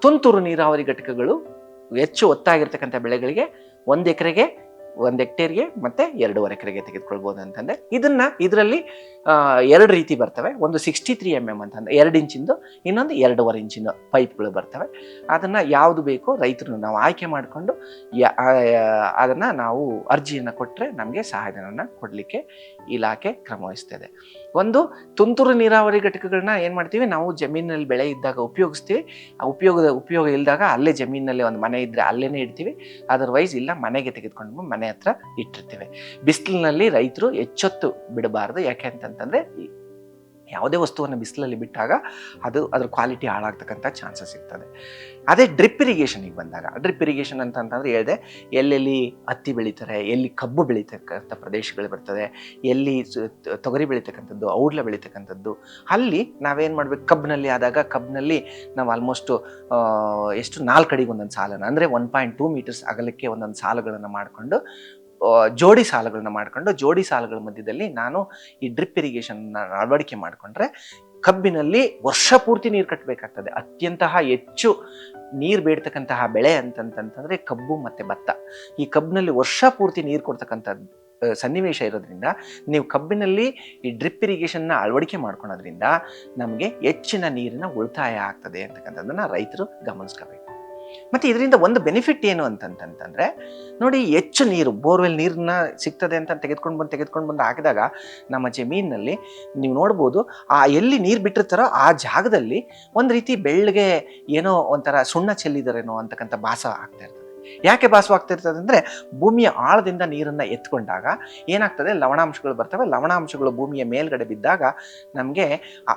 ತುಂತುರು ನೀರಾವರಿ ಘಟಕಗಳು ಹೆಚ್ಚು ಒತ್ತಾಗಿರ್ತಕ್ಕಂಥ ಬೆಳೆಗಳಿಗೆ 1 ಹೆಕ್ಟೇರ್ಗೆ ಮತ್ತೆ 2.5 ಎಕರೆಗೆ ತೆಗೆದುಕೊಳ್ಬಹುದು ಅಂತಂದ್ರೆ ಇದರಲ್ಲಿ 2 ರೀತಿ ಬರ್ತವೆ. ಒಂದು 63 ಅಂತಂದ್ರೆ 2 ಇಂಚಿಂದು, ಇನ್ನೊಂದು 2.5 ಇಂಚಿನ ಪೈಪ್ಗಳು ಬರ್ತವೆ. ಅದನ್ನ ಯಾವುದು ಬೇಕೋ ರೈತರು ನಾವು ಆಯ್ಕೆ ಮಾಡಿಕೊಂಡು ಅದನ್ನ ನಾವು ಅರ್ಜಿಯನ್ನು ಕೊಟ್ಟರೆ ನಮಗೆ ಸಹಾಯಧನವನ್ನು ಕೊಡಲಿಕ್ಕೆ ಇಲಾಖೆ ಕ್ರಮ ವಹಿಸ್ತದೆ. ಒಂದು ತುಂತುರು ನೀರಾವರಿ ಘಟಕಗಳನ್ನ ಏನು ಮಾಡ್ತೀವಿ, ನಾವು ಜಮೀನಿನಲ್ಲಿ ಬೆಳೆ ಇದ್ದಾಗ ಉಪಯೋಗಿಸ್ತೀವಿ. ಉಪಯೋಗ ಇಲ್ಲದಾಗ ಅಲ್ಲೇ ಜಮೀನಿನಲ್ಲಿ ಒಂದು ಮನೆ ಇದ್ದರೆ ಅಲ್ಲೇ ಇಡ್ತೀವಿ. ಅದರ್ವೈಸ್ ಇಲ್ಲ ಮನೆಗೆ ತೆಗೆದುಕೊಂಡು ಮನೆ ಹತ್ರ ಇಟ್ಟಿರ್ತೇವೆ. ಬಿಸಿಲಿನಲ್ಲಿ ರೈತರು ಎಚ್ಚೊತ್ತು ಬಿಡಬಾರ್ದು. ಯಾಕೆ ಅಂತಂತಂದ್ರೆ ಯಾವುದೇ ವಸ್ತುವನ್ನು ಬಿಸಿಲಲ್ಲಿ ಬಿಟ್ಟಾಗ ಅದ್ರ ಕ್ವಾಲಿಟಿ ಹಾಳಾಗ್ತಕ್ಕಂಥ ಚಾನ್ಸಸ್ ಇರ್ತದೆ. ಅದೇ ಡ್ರಿಪ್ ಇರಿಗೇಷನ್ಗೆ ಬಂದಾಗ, ಡ್ರಿಪ್ ಇರಿಗೇಷನ್ ಅಂತಂತಂದ್ರೆ ಹೇಳಿದೆ, ಎಲ್ಲೆಲ್ಲಿ ಹತ್ತಿ ಬೆಳೀತಾರೆ, ಎಲ್ಲಿ ಕಬ್ಬು ಬೆಳೀತಕ್ಕಂಥ ಪ್ರದೇಶಗಳು ಬರ್ತದೆ, ಎಲ್ಲಿ ತೊಗರಿ ಬೆಳೀತಕ್ಕಂಥದ್ದು, ಔಡ್ಲ ಬೆಳೀತಕ್ಕಂಥದ್ದು, ಅಲ್ಲಿ ನಾವೇನು ಮಾಡ್ಬೇಕು, ಕಬ್ಬಿನಲ್ಲಿ ನಾವು ಆಲ್ಮೋಸ್ಟ್ 4 ಅಡಿಗೆ ಒಂದೊಂದು ಸಾಲನ್ನು, ಅಂದರೆ 1.2 ಮೀಟರ್ಸ್ ಅಗಲಕ್ಕೆ ಒಂದೊಂದು ಸಾಲುಗಳನ್ನು ಮಾಡಿಕೊಂಡು ಜೋಡಿ ಸಾಲುಗಳ ಮಧ್ಯದಲ್ಲಿ ನಾನು ಈ ಡ್ರಿಪ್ ಇರಿಗೇಷನ್ ಅಳವಡಿಕೆ ಮಾಡಿಕೊಂಡ್ರೆ ಕಬ್ಬಿನಲ್ಲಿ ವರ್ಷ ಪೂರ್ತಿ ನೀರು ಕಟ್ಟಬೇಕಾಗ್ತದೆ. ಹೆಚ್ಚು ನೀರು ಬೇಡ್ತಕ್ಕಂತಹ ಬೆಳೆ ಅಂತಂತಂದ್ರೆ ಕಬ್ಬು ಮತ್ತೆ ಭತ್ತ. ಈ ಕಬ್ಬಿನಲ್ಲಿ ವರ್ಷ ಪೂರ್ತಿ ನೀರು ಕೊಡ್ತಕ್ಕಂಥ ಸನ್ನಿವೇಶ ಇರೋದ್ರಿಂದ ನೀವು ಕಬ್ಬಿನಲ್ಲಿ ಈ ಡ್ರಿಪ್ ಇರಿಗೇಷನ್ನ ಅಳವಡಿಕೆ ಮಾಡ್ಕೊಳೋದ್ರಿಂದ ನಮಗೆ ಹೆಚ್ಚಿನ ನೀರಿನ ಉಳಿತಾಯ ಆಗ್ತದೆ ಅಂತಕ್ಕಂಥದ್ದನ್ನ ರೈತರು ಗಮನಿಸ್ಕೋಬೇಕು. ಮತ್ತು ಇದರಿಂದ ಒಂದು ಬೆನಿಫಿಟ್ ಏನು ಅಂತಂತಂದ್ರೆ ನೋಡಿ, ಹೆಚ್ಚು ನೀರು ಬೋರ್ವೆಲ್ ನೀರನ್ನ ಸಿಗ್ತದೆ ಅಂತ ತೆಗೆದುಕೊಂಡು ಬಂದು ಹಾಕಿದಾಗ ನಮ್ಮ ಜಮೀನಿನಲ್ಲಿ ನೀವು ನೋಡ್ಬೋದು, ಎಲ್ಲಿ ನೀರು ಬಿಟ್ಟಿರ್ತಾರೋ ಆ ಜಾಗದಲ್ಲಿ ಒಂದು ರೀತಿ ಬೆಳ್ಳಗೆ ಏನೋ ಒಂಥರ ಸುಣ್ಣ ಚೆಲ್ಲಿದಾರೇನೋ ಅಂತಕ್ಕಂಥ ಭಾಸ ಆಗ್ತಾ ಇರ್ತದೆ. ಯಾಕೆ ಭಾಸವಾಗ್ತಾ ಇರ್ತದೆ ಅಂದರೆ, ಭೂಮಿಯ ಆಳದಿಂದ ನೀರನ್ನು ಎತ್ಕೊಂಡಾಗ ಏನಾಗ್ತದೆ, ಲವಣಾಂಶಗಳು ಬರ್ತವೆ. ಲವಣಾಂಶಗಳು ಭೂಮಿಯ ಮೇಲ್ಗಡೆ ಬಿದ್ದಾಗ ನಮಗೆ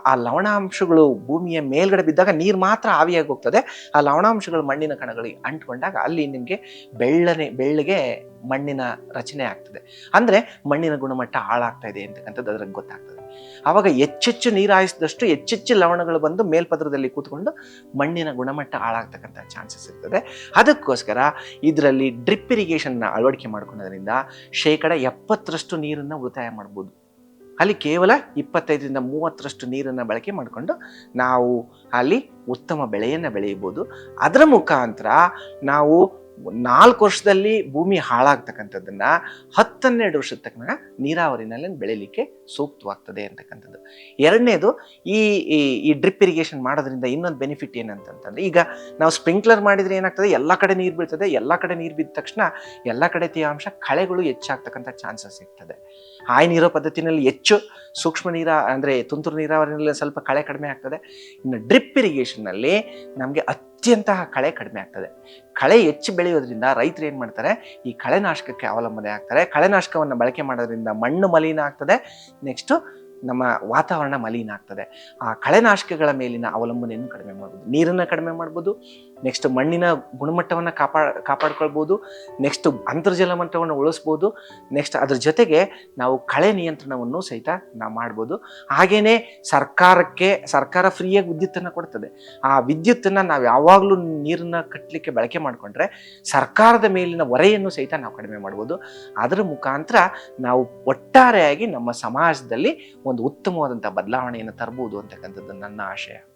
ಆ ಲವಣಾಂಶಗಳು ಭೂಮಿಯ ಮೇಲ್ಗಡೆ ಬಿದ್ದಾಗ ನೀರು ಮಾತ್ರ ಆವಿಯಾಗಿ ಹೋಗ್ತದೆ. ಆ ಲವಣಾಂಶಗಳು ಮಣ್ಣಿನ ಕಣಗಳಿಗೆ ಅಂಟ್ಕೊಂಡಾಗ ಅಲ್ಲಿ ನಿಮಗೆ ಬೆಳ್ಳಗೆ ಮಣ್ಣಿನ ರಚನೆ ಆಗ್ತದೆ. ಅಂದರೆ ಮಣ್ಣಿನ ಗುಣಮಟ್ಟ ಹಾಳಾಗ್ತಾ ಇದೆ ಅಂತಕ್ಕಂಥದ್ದು ಅದ್ರಿಗೆ ಗೊತ್ತಾಗ್ತದೆ. ಆವಾಗ ಹೆಚ್ಚೆಚ್ಚು ನೀರು ಹಾಯಿಸಿದಷ್ಟು ಹೆಚ್ಚೆಚ್ಚು ಲವಣಗಳು ಬಂದು ಮೇಲ್ಪದರದಲ್ಲಿ ಕೂತ್ಕೊಂಡು ಮಣ್ಣಿನ ಗುಣಮಟ್ಟ ಹಾಳಾಗ್ತಕ್ಕಂಥ ಚಾನ್ಸಸ್ ಇರ್ತದೆ. ಅದಕ್ಕೋಸ್ಕರ ಇದರಲ್ಲಿ ಡ್ರಿಪ್ ಇರಿಗೇಷನ್ನ ಅಳವಡಿಕೆ ಮಾಡ್ಕೊಳ್ಳೋದ್ರಿಂದ 70% ನೀರನ್ನು ಉಳಿತಾಯ ಮಾಡ್ಬೋದು. ಅಲ್ಲಿ ಕೇವಲ 25-30% ನೀರನ್ನು ಬಳಕೆ ಮಾಡಿಕೊಂಡು ನಾವು ಅಲ್ಲಿ ಉತ್ತಮ ಬೆಳೆಯನ್ನು ಬೆಳೆಯಬಹುದು. ಅದರ ಮುಖಾಂತರ ನಾವು 4 ವರ್ಷದಲ್ಲಿ ಭೂಮಿ ಹಾಳಾಗ್ತಕ್ಕಂಥದ್ದನ್ನ 10-12 ವರ್ಷದ ತನಕ ನೀರಾವರಿನಲ್ಲಿ ಬೆಳಿಲಿಕ್ಕೆ ಸೂಕ್ತವಾಗ್ತದೆ ಅಂತಕ್ಕಂಥದ್ದು. ಎರಡನೇದು, ಈ ಡ್ರಿಪ್ ಇರಿಗೇಷನ್ ಮಾಡೋದ್ರಿಂದ ಇನ್ನೊಂದು ಬೆನಿಫಿಟ್ ಏನಂತಂತಂದ್ರೆ, ಈಗ ನಾವು ಸ್ಪ್ರಿಂಕ್ಲರ್ ಮಾಡಿದ್ರೆ ಏನಾಗ್ತದೆ, ಎಲ್ಲ ಕಡೆ ನೀರು ಬೀಳ್ತದೆ. ಎಲ್ಲ ಕಡೆ ನೀರು ಬಿದ್ದ ತಕ್ಷಣ ಎಲ್ಲ ಕಡೆ ತೇವಾಂಶ, ಕಳೆಗಳು ಹೆಚ್ಚಾಗ್ತಕ್ಕಂಥ ಚಾನ್ಸಸ್ ಇರ್ತದೆ. ಆಯ್ ನೀರೋ ಪದ್ಧತಿನಲ್ಲಿ ಹೆಚ್ಚು, ಸೂಕ್ಷ್ಮ ಅಂದರೆ ತುಂತುರು ನೀರಾವರಿನಲ್ಲಿ ಸ್ವಲ್ಪ ಕಳೆ ಕಡಿಮೆ ಆಗ್ತದೆ. ಇನ್ನು ಡ್ರಿಪ್ ಇರಿಗೇಷನ್ನಲ್ಲಿ ನಮಗೆ ಅತ್ಯಂತ ಕಳೆ ಕಡಿಮೆ ಆಗ್ತದೆ. ಕಳೆ ಹೆಚ್ಚು ಬೆಳೆಯೋದ್ರಿಂದ ರೈತರು ಏನು ಮಾಡ್ತಾರೆ, ಈ ಕಳೆನಾಶಕಕ್ಕೆ ಅವಲಂಬನೆ ಆಗ್ತಾರೆ. ಕಳೆನಾಶಕವನ್ನು ಬಳಕೆ ಮಾಡೋದ್ರಿಂದ ಮಣ್ಣು ಮಲಿನ ಆಗ್ತದೆ, ನೆಕ್ಸ್ಟು ನಮ್ಮ ವಾತಾವರಣ ಮಲಿನ ಆಗ್ತದೆ. ಆ ಕಳೆನಾಶಕಗಳ ಮೇಲಿನ ಅವಲಂಬನೆಯನ್ನು ಕಡಿಮೆ ಮಾಡ್ಬೋದು, ನೀರನ್ನು ಕಡಿಮೆ ಮಾಡ್ಬೋದು, ನೆಕ್ಸ್ಟ್ ಮಣ್ಣಿನ ಗುಣಮಟ್ಟವನ್ನು ಕಾಪಾಡ್ಕೊಳ್ಬೋದು, ನೆಕ್ಸ್ಟ್ ಅಂತರ್ಜಲ ಮಟ್ಟವನ್ನು ಉಳಿಸ್ಬೋದು, ನೆಕ್ಸ್ಟ್ ಅದ್ರ ಜೊತೆಗೆ ನಾವು ಕಳೆ ನಿಯಂತ್ರಣವನ್ನು ಸಹಿತ ನಾವು ಮಾಡ್ಬೋದು. ಹಾಗೇನೆ ಸರ್ಕಾರ ಫ್ರೀಯಾಗಿ ವಿದ್ಯುತ್ತನ್ನು ಕೊಡ್ತದೆ. ಆ ವಿದ್ಯುತ್ತನ್ನು ನಾವು ಯಾವಾಗಲೂ ನೀರನ್ನು ಕಟ್ಟಲಿಕ್ಕೆ ಬಳಕೆ ಮಾಡಿಕೊಂಡ್ರೆ ಸರ್ಕಾರದ ಮೇಲಿನ ಹೊರೆಯನ್ನು ಸಹಿತ ನಾವು ಕಡಿಮೆ ಮಾಡ್ಬೋದು. ಅದರ ಮುಖಾಂತರ ನಾವು ಒಟ್ಟಾರೆಯಾಗಿ ನಮ್ಮ ಸಮಾಜದಲ್ಲಿ ಒಂದು ಉತ್ತಮವಾದಂಥ ಬದಲಾವಣೆಯನ್ನು ತರಬಹುದು ಅಂತಕ್ಕಂಥದ್ದು ನನ್ನ ಆಶಯ.